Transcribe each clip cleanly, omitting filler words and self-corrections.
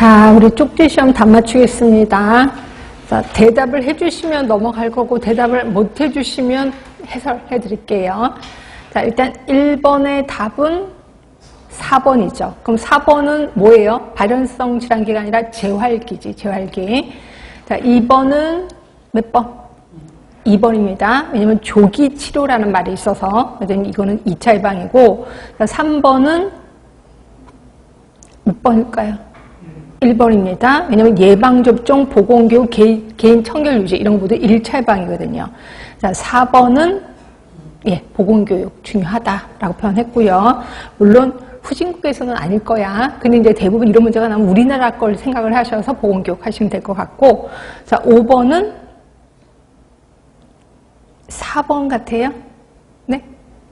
자, 우리 쪽지 시험 답 맞추겠습니다. 자, 대답을 해주시면 넘어갈 거고 대답을 못 해주시면 해설해 드릴게요. 자, 일단 1번의 답은 4번이죠. 그럼 4번은 뭐예요? 발현성 질환기가 아니라 재활기지, 재활기. 자, 2번은 몇 번? 2번입니다. 왜냐면 조기 치료라는 말이 있어서 이거는 2차 예방이고, 자, 3번은 몇 번일까요? 1번입니다. 왜냐면 예방접종, 보건교육, 개인 청결 유지 이런 거 모두 1차 예방이거든요. 자, 4번은 예, 보건교육 중요하다라고 표현했고요. 물론 후진국에서는 아닐 거야. 근데 이제 대부분 이런 문제가 나면 우리나라 걸 생각을 하셔서 보건교육 하시면 될 것 같고, 자, 5번은 4번 같아요. 네.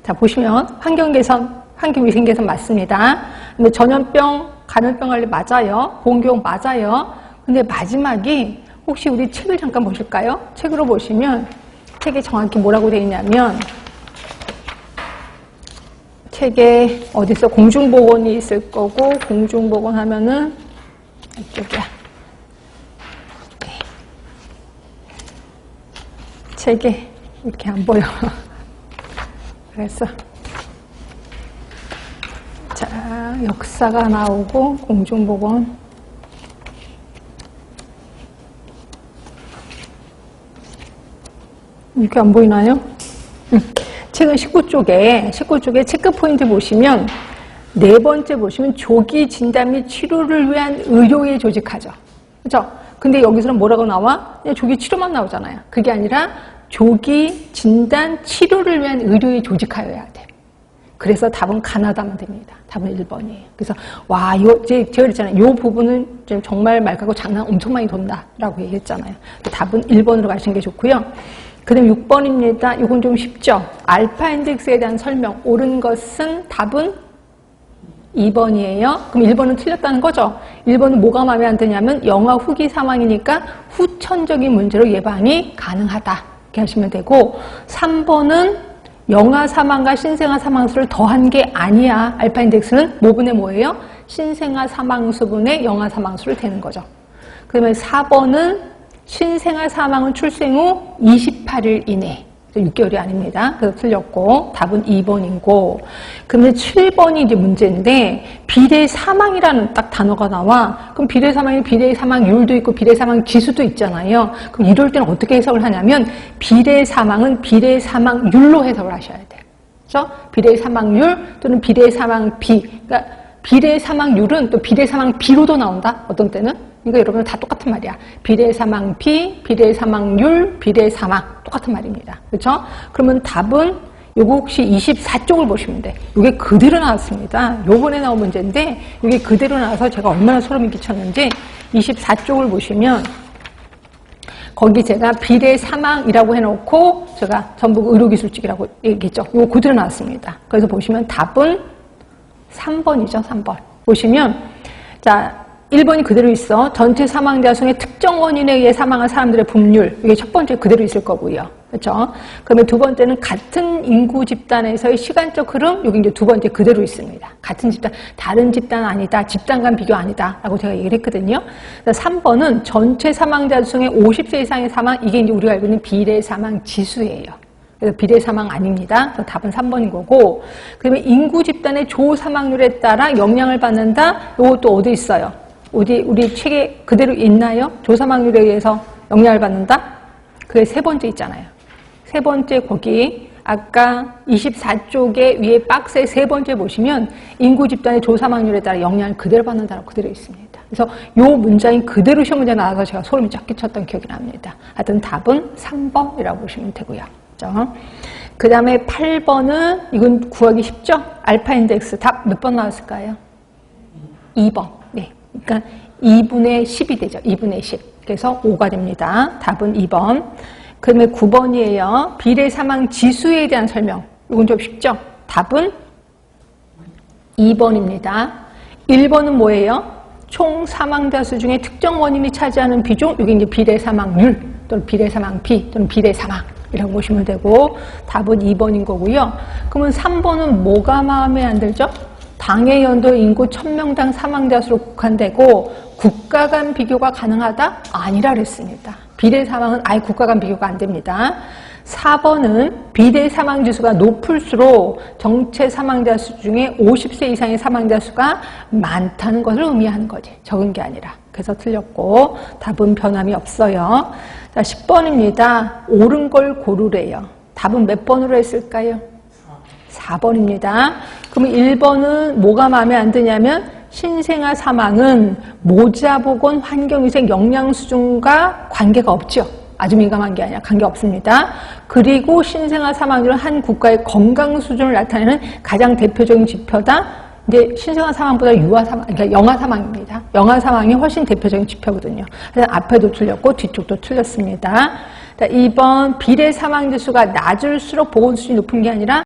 자, 보시면 환경개선, 환경위생개선 맞습니다. 근데 전염병, 감염병 관리 맞아요. 보건교육 맞아요. 근데 마지막이 혹시 우리 책을 잠깐 보실까요? 책으로 보시면 책에 정확히 뭐라고 되어 있냐면 책에 어디서 공중보건이 있을 거고, 공중보건 하면은 이쪽이야. 네. 책에 이렇게 안 보여. 그래서 자, 역사가 나오고 공중보건 이렇게 안 보이나요? 책은 19쪽에 체크 포인트 보시면 네 번째 보시면 조기 진단 및 치료를 위한 의료에 조직하죠. 그렇죠? 근데 여기서는 뭐라고 나와? 그냥 조기 치료만 나오잖아요. 그게 아니라 조기 진단 치료를 위한 의료에 조직하여야 돼. 그래서 답은 가나다면 됩니다. 답은 1번이에요. 그래서 와, 이거 제가 그랬잖아요. 이 부분은 지금 정말 말 갖고 장난 엄청 많이 돈다라고 얘기했잖아요. 답은 1번으로 가시는 게 좋고요. 그 다음 6번입니다. 이건 좀 쉽죠? 알파 인덱스에 대한 설명. 옳은 것은 답은 2번이에요. 그럼 1번은 틀렸다는 거죠? 1번은 뭐가 마음에 안 드냐면 영아 후기 사망이니까 후천적인 문제로 예방이 가능하다. 이렇게 하시면 되고, 3번은 영아 사망과 신생아 사망수를 더한 게 아니야. 알파 인덱스는 뭐분의 뭐예요? 신생아 사망수분의 영아 사망수를 대는 거죠. 그 다음에 4번은 신생아 사망은 출생 후 28일 이내. 6개월이 아닙니다. 그래서 틀렸고, 답은 2번이고, 그러면 7번이 이제 문제인데, 비례 사망이라는 딱 단어가 나와. 그럼 비례 사망이 비례 사망률도 있고, 비례 사망 지수도 있잖아요. 그럼 이럴 때는 어떻게 해석을 하냐면, 비례 사망은 비례 사망률로 해석을 하셔야 돼요. 그렇죠? 비례 사망률 또는 비례 사망비. 그러니까 비례 사망률은 또 비례 사망비로도 나온다. 어떤 때는. 그러니까 여러분 다 똑같은 말이야. 비례 사망비, 비례 사망률, 비례 사망 똑같은 말입니다. 그렇죠? 그러면 답은 요거 혹시 24쪽을 보시면 돼. 이게 그대로 나왔습니다. 요번에 나온 문제인데 이게 그대로 나와서 제가 얼마나 소름이 끼쳤는지 24쪽을 보시면 거기 제가 비례 사망이라고 해놓고 제가 전북 의료기술직이라고 얘기했죠. 이거 그대로 나왔습니다. 그래서 보시면 답은 3번이죠. 3번. 보시면 자, 1번이 그대로 있어. 전체 사망자 중에 특정 원인에 의해 사망한 사람들의 분율. 이게 첫 번째 그대로 있을 거고요. 그렇죠? 그러면 두 번째는 같은 인구 집단에서의 시간적 흐름. 여기 이제 두 번째 그대로 있습니다. 같은 집단, 다른 집단 아니다. 집단 간 비교 아니다. 라고 제가 얘기를 했거든요. 3번은 전체 사망자 중에 50세 이상의 사망. 이게 이제 우리가 알고 있는 비례 사망 지수예요. 그래서 비례 사망 아닙니다. 그래서 답은 3번인 거고. 그러면 인구 집단의 조 사망률에 따라 영향을 받는다. 이것도 어디 있어요? 어디 우리 책에 그대로 있나요? 조사망률에 의해서 영향을 받는다? 그게 세 번째 있잖아요. 세 번째 거기 아까 24쪽에 위에 박스에 세 번째 보시면 인구 집단의 조사망률에 따라 영향을 그대로 받는다라고 그대로 있습니다. 그래서 요 문장이 그대로 시험 문제 나와서 제가 소름이 쫙 끼쳤던 기억이 납니다. 하여튼 답은 3번이라고 보시면 되고요. 그렇죠? 그 다음에 8번은 이건 구하기 쉽죠? 알파 인덱스 답 몇 번 나왔을까요? 2번. 네. 그러니까 2분의 10이 되죠. 2분의 10. 그래서 5가 됩니다. 답은 2번. 그 다음에 9번이에요. 비례 사망 지수에 대한 설명. 이건 좀 쉽죠? 답은 2번입니다. 1번은 뭐예요? 총 사망자 수 중에 특정 원인이 차지하는 비중. 이게 이제 비례 사망률 또는 비례 사망비 또는 비례 사망이라고 보시면 되고 답은 2번인 거고요. 그러면 3번은 뭐가 마음에 안 들죠? 당해 연도 인구 1000명당 사망자 수로 국한되고 국가 간 비교가 가능하다? 아니라 그랬습니다. 비대 사망은 아예 국가 간 비교가 안 됩니다. 4번은 비대 사망 지수가 높을수록 정체 사망자 수 중에 50세 이상의 사망자 수가 많다는 것을 의미하는 거지. 적은 게 아니라. 그래서 틀렸고 답은 변함이 없어요. 자, 10번입니다. 옳은 걸 고르래요. 답은 몇 번으로 했을까요? 4번입니다. 그럼 1번은 뭐가 마음에 안 드냐면 신생아 사망은 모자보건 환경위생 영양 수준과 관계가 없죠. 아주 민감한 게 아니라 관계 없습니다. 그리고 신생아 사망률은 한 국가의 건강 수준을 나타내는 가장 대표적인 지표다. 이제 신생아 사망보다 유아 사망, 그러니까 영아 사망입니다. 영아 사망이 훨씬 대표적인 지표거든요. 그래서 앞에도 틀렸고 뒤쪽도 틀렸습니다. 2번 비례 사망 지수가 낮을수록 보건 수준이 높은 게 아니라